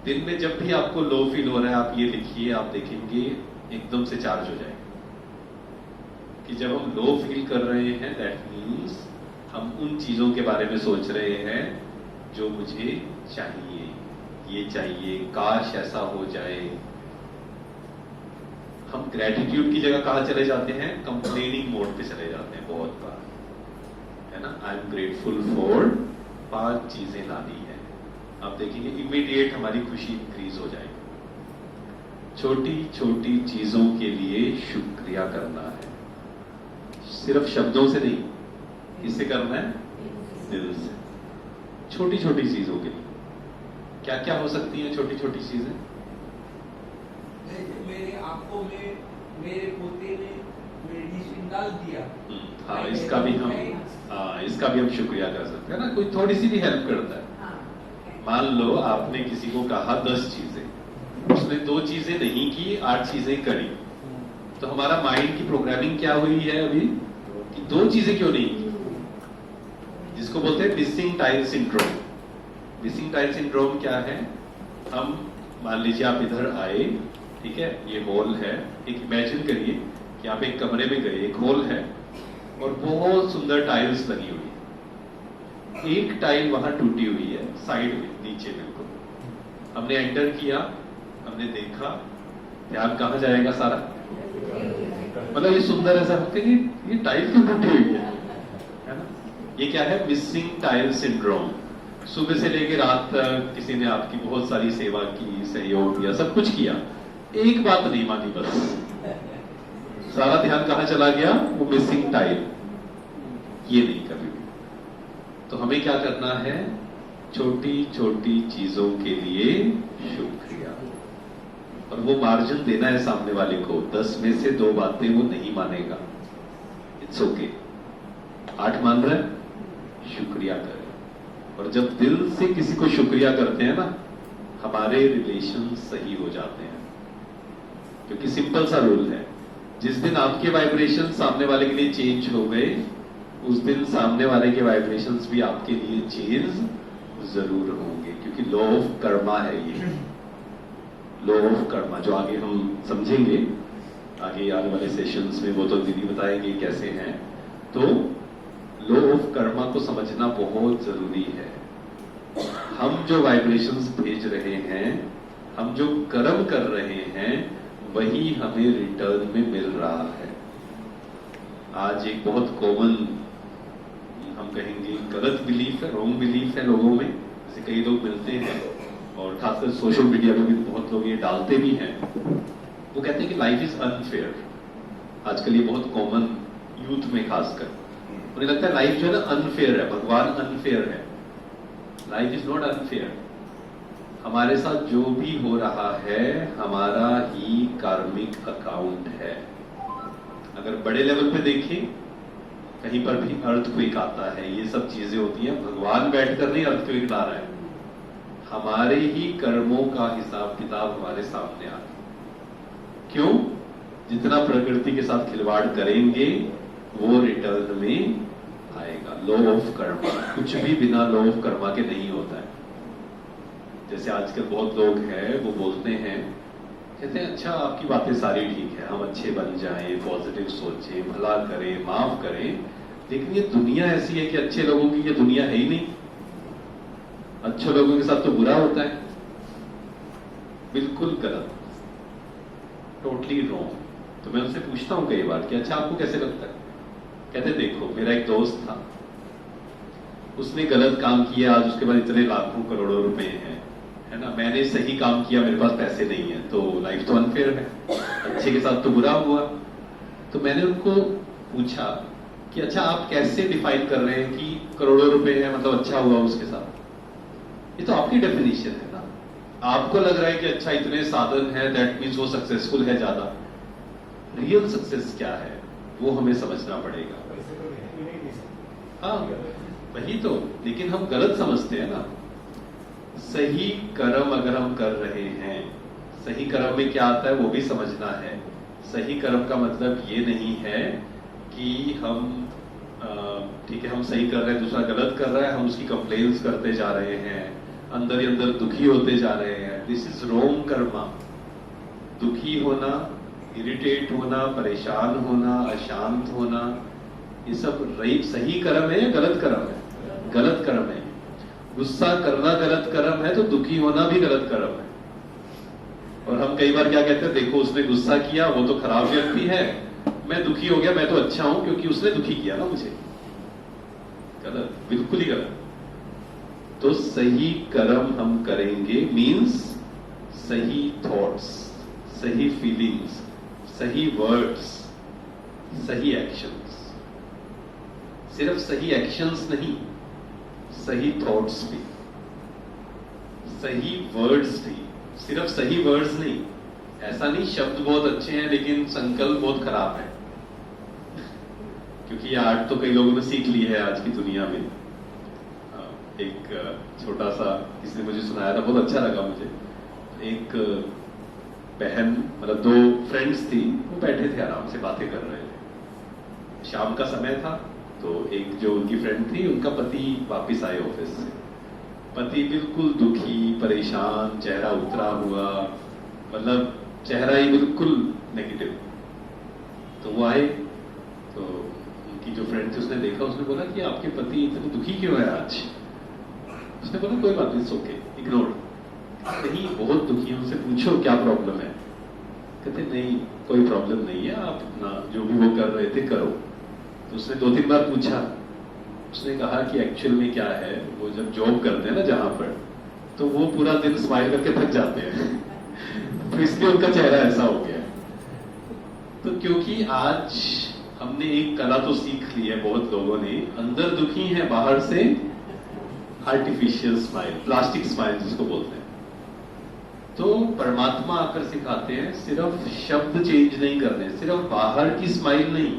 दिन में जब भी आपको लो फील हो रहा है, आप ये लिखिए, आप देखेंगे एकदम से चार्ज हो जाएगा। कि जब हम लो फील कर रहे हैं, दैट मीन्स हम उन चीजों के बारे में सोच रहे हैं जो मुझे चाहिए, ये चाहिए, काश ऐसा हो जाए। हम ग्रेटिट्यूड की जगह कहां चले जाते हैं? कंप्लेनिंग मोड पे चले जाते हैं बहुत बार, है ना। आई एम ग्रेटफुल फॉर 5 चीजें लानी है, आप देखेंगे इमीडिएट हमारी खुशी इंक्रीज हो जाएगी। छोटी छोटी चीजों के लिए शुक्रिया करना है, सिर्फ शब्दों से नहीं, किससे करना है? दिल से। छोटी छोटी चीजों के लिए क्या क्या हो सकती हैं छोटी छोटी चीजें? मेरे आंखों में मेरे पोते ने मेडिसिन डाल दिया। हाँ, इसका भी हम शुक्रिया कर सकते हैं ना। कोई थोड़ी सी भी हेल्प करता है। मान लो आपने किसी को कहा 10 चीजें, उसने 2 चीजें नहीं की, 8 चीजें करी, तो हमारा माइंड की प्रोग्रामिंग क्या हुई है अभी कि 2 चीजें क्यों नहीं की, जिसको बोलते हैं missing tile syndrome. Missing tile syndrome क्या है? हम मान लीजिए आप इधर आए, ठीक है, ये हॉल है, एक इमेजिन करिए कि आप एक कमरे में गए, एक हॉल है और बहुत सुंदर टाइल्स लगी हुई है। एक टाइल वहां टूटी हुई है साइड में, नीचे बिल्कुल। हमने एंटर किया, हमने देखा, ध्यान कहां जाएगा सारा? मतलब ये सुंदर है सब, ये टाइल क्यों टूटी हुई है ना। ये क्या है? Missing tile syndrome. सुबह से लेकर रात तक किसी ने आपकी बहुत सारी सेवा की, सहयोग किया, सब कुछ किया, एक बात नहीं मानी, बस सारा ध्यान कहां चला गया? वो मिसिंग टाइल। ये नहीं करनी। तो हमें क्या करना है? छोटी छोटी चीजों के लिए शुक्रिया, और वो मार्जिन देना है सामने वाले को। 10 में से 2 बातें वो नहीं मानेगा, इट्स ओके। 8 मान रहे, शुक्रिया करें। और जब दिल से किसी को शुक्रिया करते हैं ना, हमारे रिलेशन सही हो जाते हैं। क्योंकि सिंपल सा रूल है, जिस दिन आपके वाइब्रेशन सामने वाले के लिए चेंज हो गए, उस दिन सामने वाले के वाइब्रेशंस भी आपके लिए चेंज जरूर होंगे। क्योंकि लॉ ऑफ कर्मा है ये, लॉ ऑफ कर्मा, जो आगे हम समझेंगे, आगे आने वाले सेशंस में, वो तो दीदी बताएंगे कैसे हैं। तो लॉ ऑफ कर्मा को समझना बहुत जरूरी है। हम जो वाइब्रेशंस भेज रहे हैं, हम जो कर्म कर रहे हैं, वही हमें रिटर्न में मिल रहा है। आज एक बहुत कॉमन, हम कहेंगे गलत बिलीफ है, रॉन्ग बिलीफ है लोगों में। जैसे कई लोग मिलते हैं और खासकर सोशल मीडिया पे भी बहुत लोग ये डालते भी हैं, वो कहते हैं कि लाइफ इज अनफेयर। आजकल ये बहुत कॉमन यूथ में खासकर उन्हें लगता है लाइफ जो है ना अनफेयर है, भगवान अनफेयर है। Life is not unfair. हमारे साथ जो भी हो रहा है हमारा ही कार्मिक अकाउंट है। अगर बड़े लेवल पे देखें, कहीं पर भी अर्थक्वेक आता है, ये सब चीजें होती हैं, भगवान बैठकर नहीं अर्थक्वेक ला रहा है, हमारे ही कर्मों का हिसाब किताब हमारे सामने आ रहा। क्यों? जितना प्रकृति के साथ खिलवाड़ करेंगे वो रिटर्न में आएगा। लॉ ऑफ कर्मा, कुछ भी बिना लॉ ऑफ कर्मा के नहीं होता है। जैसे आजकल बहुत लोग हैं, वो बोलते हैं, कहते हैं अच्छा आपकी बातें सारी ठीक है, हम अच्छे बन जाएं, पॉजिटिव सोचें, भला करें, माफ करें, लेकिन ये दुनिया ऐसी है कि अच्छे लोगों की ये दुनिया है ही नहीं, अच्छे लोगों के साथ तो बुरा होता है। बिल्कुल गलत, टोटली रॉन्ग। तो मैं उनसे पूछता हूं कई बार कि अच्छा आपको कैसे लगता है? कहते देखो, मेरा एक दोस्त था, उसने गलत काम किया, आज उसके पास इतने लाखों करोड़ों रुपए हैं, है ना। मैंने सही काम किया, मेरे पास पैसे नहीं है, तो लाइफ तो अनफेयर है, अच्छे के साथ तो बुरा हुआ। तो मैंने उनको पूछा कि अच्छा आप कैसे डिफाइन कर रहे हैं कि करोड़ों रुपए हैं मतलब अच्छा हुआ उसके साथ? ये तो आपकी डेफिनेशन है ना। आपको लग रहा है कि अच्छा इतने साधन है, दैट मीन्स वो सक्सेसफुल है ज्यादा। रियल सक्सेस क्या है वो हमें समझना पड़ेगा। हाँ वही तो, लेकिन हम गलत समझते हैं ना। सही कर्म अगर हम कर रहे हैं, सही कर्म में क्या आता है वो भी समझना है। सही कर्म का मतलब ये नहीं है कि हम ठीक है हम सही कर रहे हैं, दूसरा गलत कर रहा है, हम उसकी कंप्लेन्स करते जा रहे हैं, अंदर ही अंदर दुखी होते जा रहे हैं। This is wrong Karma. दुखी होना, इरिटेट होना, परेशान होना, अशांत होना, ये सब सही कर्म है या गलत कर्म है? गलत कर्म है। गुस्सा करना गलत कर्म है तो दुखी होना भी गलत कर्म है। और हम कई बार क्या कहते हैं, देखो उसने गुस्सा किया, वो तो खराब व्यक्ति है, मैं दुखी हो गया, मैं तो अच्छा हूं क्योंकि उसने दुखी किया ना मुझे। गलत, बिल्कुल ही गलत। तो सही कर्म हम करेंगे मीन्स सही थॉट्स, सही फीलिंग्स, सही वर्ड्स, सही एक्शंस। सिर्फ सही एक्शंस नहीं, सही थॉट्स भी, सही वर्ड्स भी। सिर्फ सही वर्ड्स नहीं, ऐसा नहीं शब्द बहुत अच्छे हैं लेकिन संकल्प बहुत खराब है, क्योंकि ये आर्ट तो कई लोगों ने सीख ली है आज की दुनिया में। एक छोटा सा किसी ने मुझे सुनाया था, बहुत अच्छा लगा मुझे। एक बहन, मतलब दो फ्रेंड्स थी, वो बैठे थे आराम से बातें कर रहे थे। शाम का समय था, तो एक जो उनकी फ्रेंड थी, उनका पति वापस आए ऑफिस से। पति बिल्कुल दुखी, परेशान, चेहरा उतरा हुआ, मतलब चेहरा ही बिल्कुल नेगेटिव। तो वो आए, तो उनकी जो फ्रेंड थी उसने देखा, उसने बोला कि आपके पति इतने दुखी क्यों है आज? उसने बोला कोई बात नहीं, ओके, इग्नोर। नहीं, बहुत दुखी है, उनसे पूछो क्या प्रॉब्लम है। कहते नहीं कोई प्रॉब्लम नहीं है, आप अपना जो भी वो कर रहे थे करो। तो उसने 2-3 बार पूछा। उसने कहा कि एक्चुअल में क्या है, वो जब जॉब करते हैं ना जहां पर, तो वो पूरा दिन स्माइल करके थक जाते हैं तो इसलिए उनका चेहरा ऐसा हो गया। तो क्योंकि आज हमने एक कला तो सीख ली है बहुत लोगों ने, अंदर दुखी है, बाहर से आर्टिफिशियल स्माइल, प्लास्टिक स्माइल जिसको बोलते हैं। तो परमात्मा आकर सिखाते हैं सिर्फ शब्द चेंज नहीं करने, सिर्फ बाहर की स्माइल नहीं,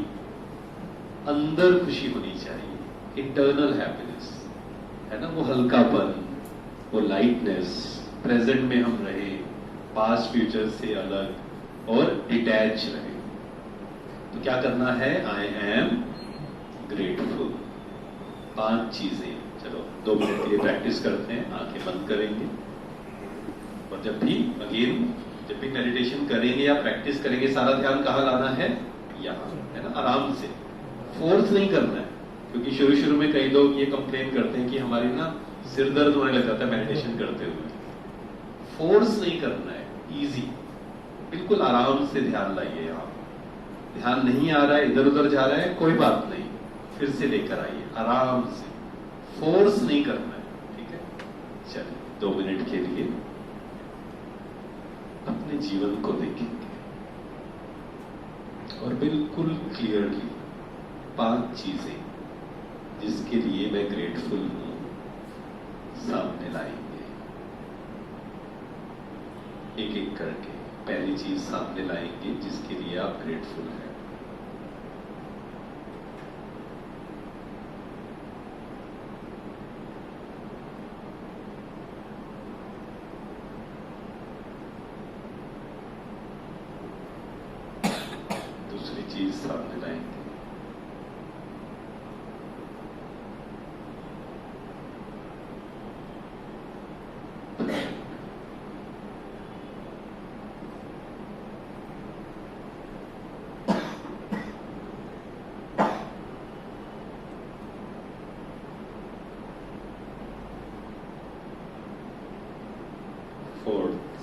अंदर खुशी होनी चाहिए, इंटरनल हैप्पीनेस है ना, वो हल्कापन, वो लाइटनेस, प्रेजेंट में हम रहे, पास्ट फ्यूचर से अलग और डिटैच रहे। तो क्या करना है? I am grateful. 5 चीजें, चलो 2 मिनट के लिए प्रैक्टिस करते हैं, आंखें बंद करेंगे। और जब भी मेडिटेशन करेंगे या प्रैक्टिस करेंगे, सारा ध्यान कहाँ लाना है? यहाँ, है ना, आराम से, फोर्स नहीं करना है। क्योंकि शुरू में कई लोग ये कंप्लेन करते हैं कि हमारी ना सिर दर्द होने लग जाता है मेडिटेशन करते हुए। फोर्स नहीं करना है, इजी, बिल्कुल आराम से ध्यान लाइए। यहाँ ध्यान नहीं आ रहा है, इधर उधर जा रहा है, कोई बात नहीं, फिर से लेकर आइए आराम से, फोर्स नहीं करना है, ठीक है? चलिए 2 मिनट के लिए अपने जीवन को देखेंगे और बिल्कुल क्लियरली 5 चीजें जिसके लिए मैं ग्रेटफुल हूं सामने लाएंगे, एक एक करके। पहली चीज सामने लाएंगे जिसके लिए आप ग्रेटफुल हैं। दूसरी चीज सामने लाएंगे। फोर्थ,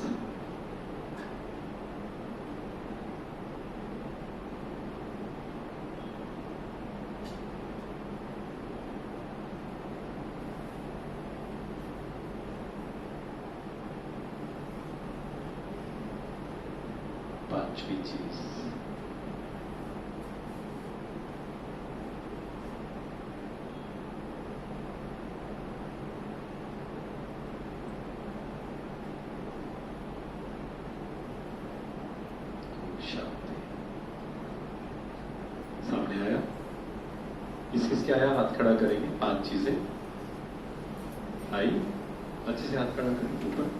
पांचवी चीज शांति। सामने आया? किसके आया? हाथ खड़ा करेंगे। 5 चीजें आई, अच्छे से हाथ खड़ा करेंगे ऊपर।